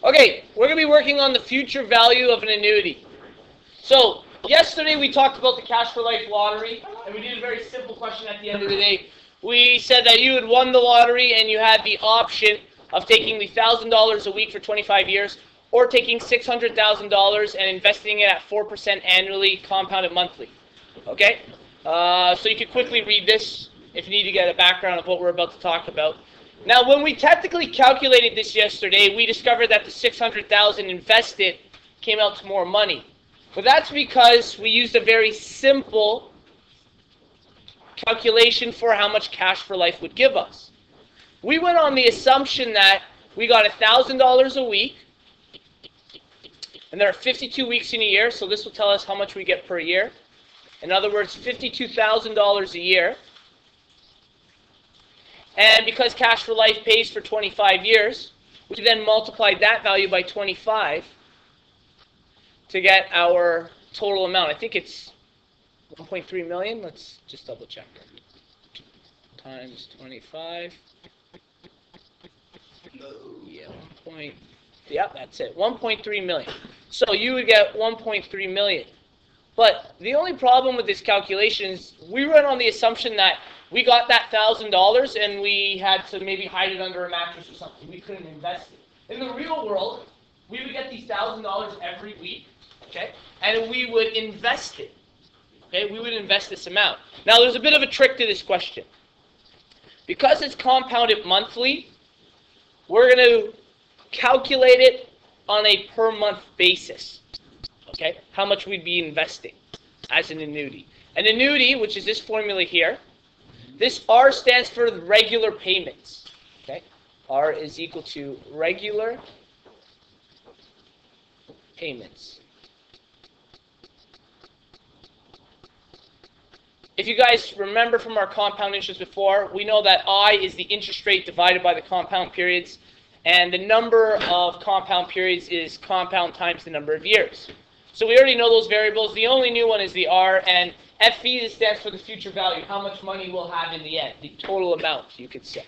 Okay, we're going to be working on the future value of an annuity. So, yesterday we talked about the Cash for Life lottery, and we did a very simple question at the end of the day. We said that you had won the lottery and you had the option of taking the $1,000 a week for 25 years or taking $600,000 and investing it at 4% annually, compounded monthly. Okay? So you could quickly read this if you need to get a background of what we're about to talk about. Now, when we technically calculated this yesterday, we discovered that the $600,000 invested came out to more money. But that's because we used a very simple calculation for how much Cash for Life would give us. We went on the assumption that we got $1,000 a week, and there are 52 weeks in a year, so this will tell us how much we get per year. In other words, $52,000 a year. And because Cash for Life pays for 25 years, we then multiplied that value by 25 to get our total amount. I think it's 1.3 million. Let's just double check. Times 25. Yeah, that's it. 1.3 million. So you would get 1.3 million. But the only problem with this calculation is we run on the assumption that we got that $1,000 and we had to maybe hide it under a mattress or something. We couldn't invest it. In the real world, we would get these $1,000 every week, okay, and we would invest it. Okay, we would invest this amount. Now, there's a bit of a trick to this question. Because it's compounded monthly, we're going to calculate it on a per month basis. Okay, how much we'd be investing as an annuity. An annuity, which is this formula here, this R stands for regular payments. Okay, R is equal to regular payments. If you guys remember from our compound interest before, we know that I is the interest rate divided by the compound periods, and the number of compound periods is compound times the number of years. So we already know those variables. The only new one is the R, and FV stands for the future value, how much money we'll have in the end, the total amount, you could say.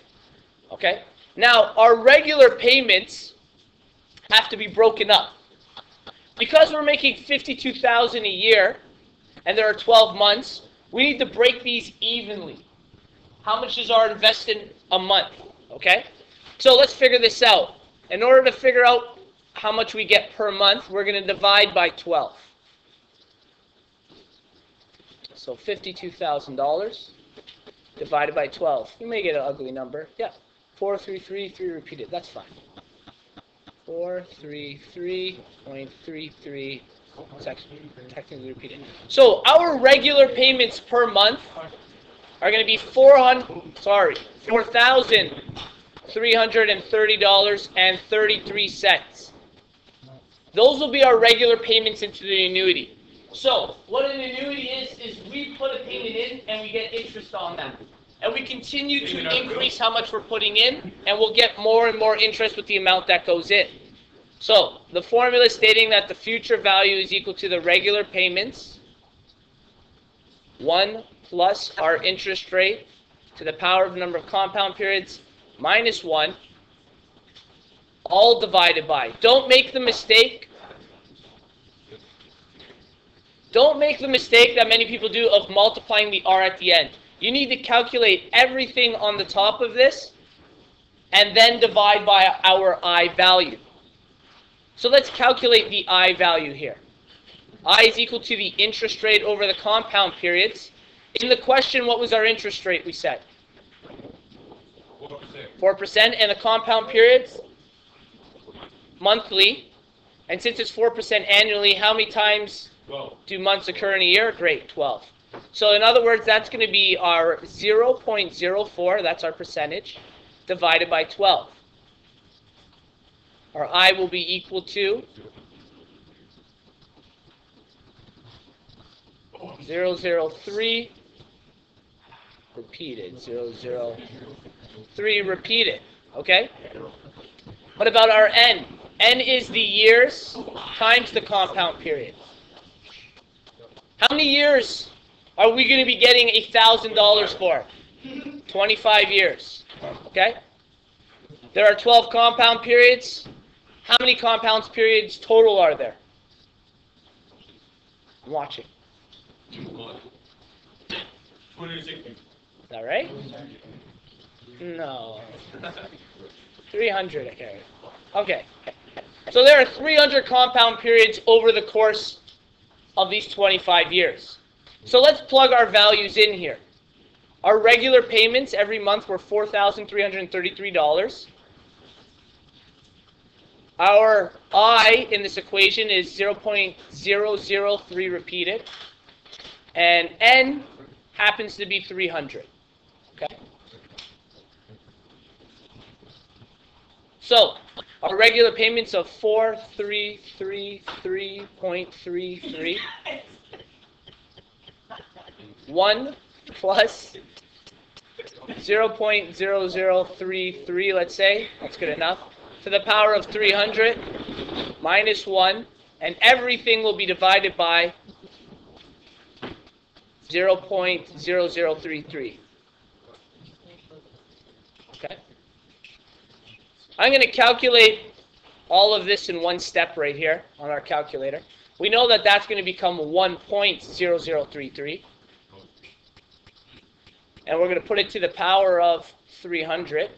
Okay? Now, our regular payments have to be broken up. Because we're making $52,000 a year, and there are 12 months, we need to break these evenly. How much is our invested a month? Okay? So let's figure this out. In order to figure out how much we get per month, we're going to divide by 12. So $52,000 divided by 12. You may get an ugly number. Yeah. 433, repeat it. That's fine. 433.33. Technically repeat it. So our regular payments per month are going to be $4,330.33. Those will be our regular payments into the annuity. So what an annuity is we put a payment in and we get interest on that. And we continue to increase how much we're putting in, and we'll get more and more interest with the amount that goes in. So the formula is stating that the future value is equal to the regular payments, 1 plus our interest rate to the power of the number of compound periods minus 1, all divided by. Don't make the mistake that many people do of multiplying the R at the end. You need to calculate everything on the top of this and then divide by our I value. So let's calculate the I value here. I is equal to the interest rate over the compound periods. In the question, what was our interest rate we said? 4%. And the compound periods? Monthly. And since it's 4% annually, how many times 12. Do months occur in a year? Great, 12. So in other words, that's going to be our 0.04, that's our percentage, divided by 12. Our I will be equal to 003 repeated. 003 repeated. Okay? What about our N? N is the years times the compound period. How many years are we going to be getting $1,000 for? 25 years. Okay? There are 12 compound periods. How many compounds periods total are there? I'm watching. Is that right? No. 300, okay. Okay. So there are 300 compound periods over the course of these 25 years. So let's plug our values in here. Our regular payments every month were $4,333. Our I in this equation is 0.003 repeated. And N happens to be 300. Okay? So, our regular payments of 4,333.33. 1 plus 0.0033, let's say, that's good enough, to the power of 300 minus 1, and everything will be divided by 0.0033. Okay? I'm going to calculate all of this in one step right here on our calculator. We know that that's going to become 1.0033. And we're going to put it to the power of 300.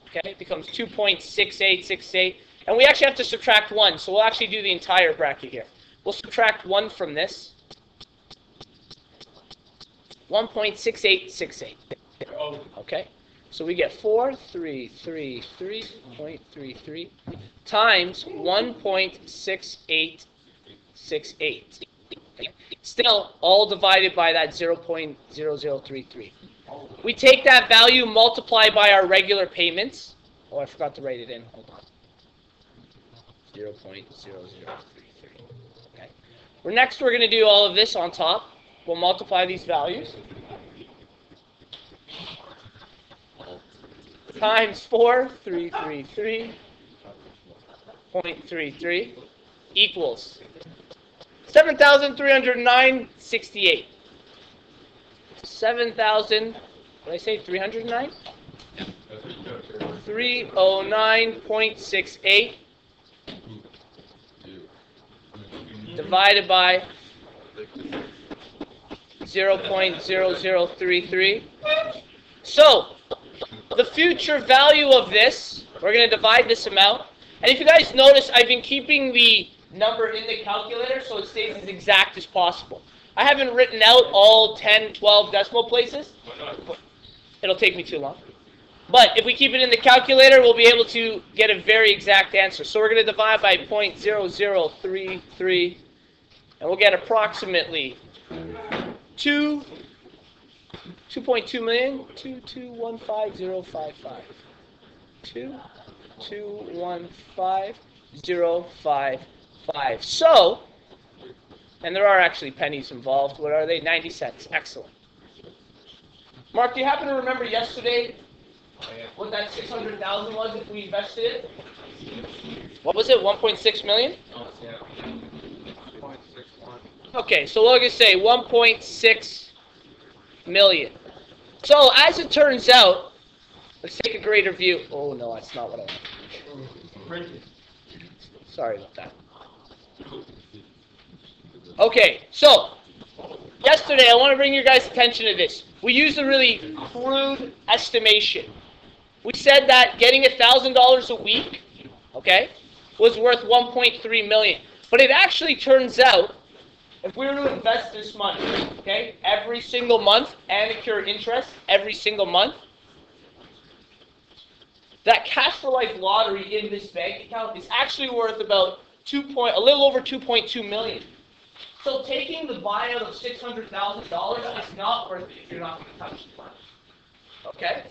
Okay, it becomes 2.6868. And we actually have to subtract 1, so we'll actually do the entire bracket here. We'll subtract 1 from this. 1.6868. Okay, so we get 4,333.33 times 1.6868. Still, all divided by that 0.0033. We take that value, multiply by our regular payments. Oh, I forgot to write it in. Hold on. 0.0033. Okay. Next, we're going to do all of this on top. We'll multiply these values. Times 4,333.33 equals 7,309.68. 7,000, did I say 309? 309.68 divided by 0.0033. So, the future value of this, we're going to divide this amount. And if you guys notice, I've been keeping the number in the calculator so it stays as exact as possible. I haven't written out all 10, 12 decimal places. It'll take me too long. But if we keep it in the calculator, we'll be able to get a very exact answer. So we're going to divide by 0.0033, and we'll get approximately 2.2 million, 2215055. 2215055. So, and there are actually pennies involved. What are they? 90 cents. Excellent. Mark, do you happen to remember yesterday what that 600,000 was if we invested it? What was it? 1.6 million? Yeah. 1.61. Okay, so we're going to say 1.6 million. So, as it turns out, let's take a greater view. Oh, no, that's not what I want. Sorry about that. Okay, so, yesterday I want to bring your guys' attention to this. We used a really crude estimation. We said that getting $1,000 a week, okay, was worth $1.3 million. But it actually turns out, if we were to invest this money, okay, every single month and accrue interest every single month, that Cash for Life lottery in this bank account is actually worth about a little over $2.2 million. So taking the buyout of $600,000 is not worth it if you're not going to touch the money. Okay?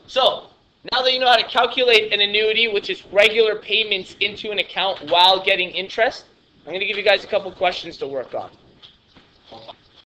So, now that you know how to calculate an annuity, which is regular payments into an account while getting interest, I'm going to give you guys a couple questions to work on.